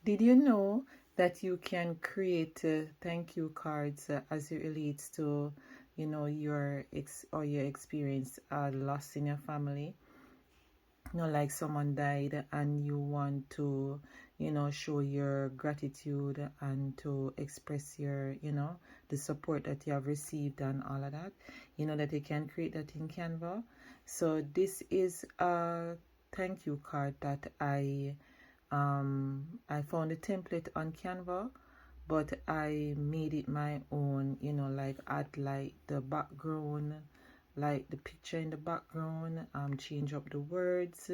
Did you know that you can create thank you cards as it relates to, your your experience loss in your family? Like someone died and you want to, show your gratitude and to express your, the support that you have received and all of that. That you can create that in Canva. So this is a thank you card that I found a template on Canva, but I made it my own, like add like the background, like the picture in the background, change up the words.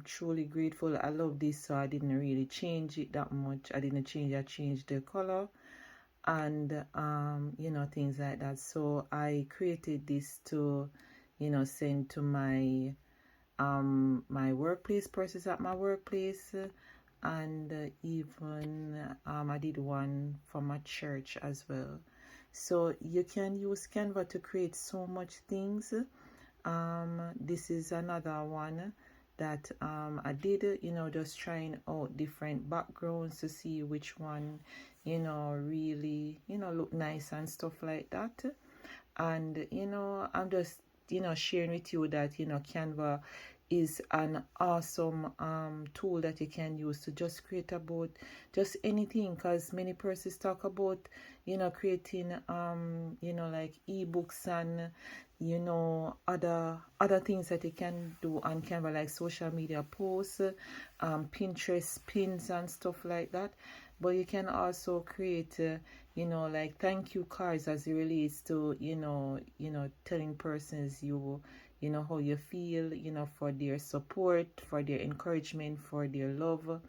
Truly grateful. I love this, so I didn't really change it that much. I changed the color and things like that. So I created this to, send to my workplace, persons at my workplace, and even I did one for my church as well. So you can use Canva to create so much things. This is another one that I did, just trying out different backgrounds to see which one, really, look nice and stuff like that. And I'm just sharing with you that Canva is an awesome tool that you can use to just create about just anything, because many persons talk about creating like ebooks and other things that you can do on Canva, like social media posts, Pinterest pins and stuff like that. But you can also create like thank you cards as it relates to telling persons how you feel, for their support, for their encouragement, for their love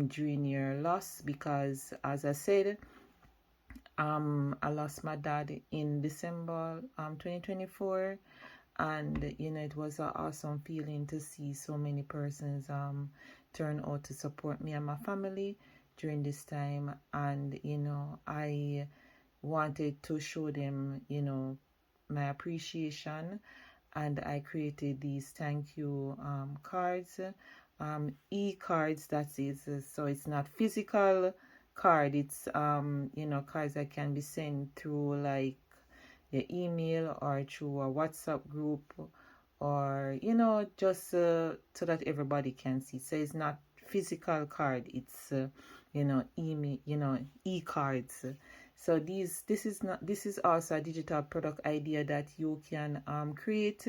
during your loss. Because as I said, I lost my dad in December 2024, and it was an awesome feeling to see so many persons turn out to support me and my family during this time. And I wanted to show them my appreciation, and I created these thank you cards, e-cards, that is, so it's not physical card, it's cards that can be sent through like your email or through a WhatsApp group, or just so that everybody can see. So it's not physical card, it's email, e-cards. So this is also a digital product idea that you can create,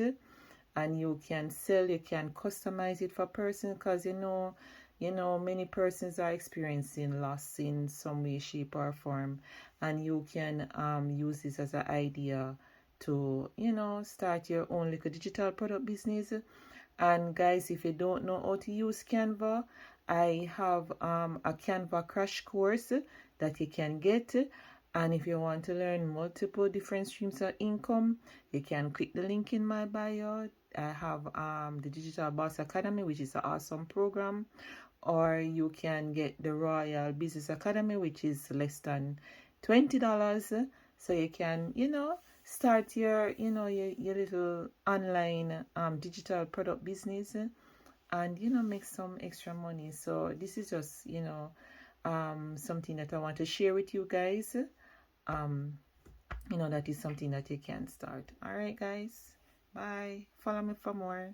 and you can sell, you can customize it for person, because many persons are experiencing loss in some way, shape or form, and you can use this as an idea to start your own little digital product business. And guys, if you don't know how to use Canva, I have a Canva Crash course that you can get. And if you want to learn multiple different streams of income, you can click the link in my bio. I have the Digital Boss Academy, which is an awesome program. Or you can get the Royal Business Academy, which is less than $20. So you can, start your, your little online digital product business, and make some extra money. So this is just something that I want to share with you guys. That is something that you can start. All right, guys, bye. Follow me for more.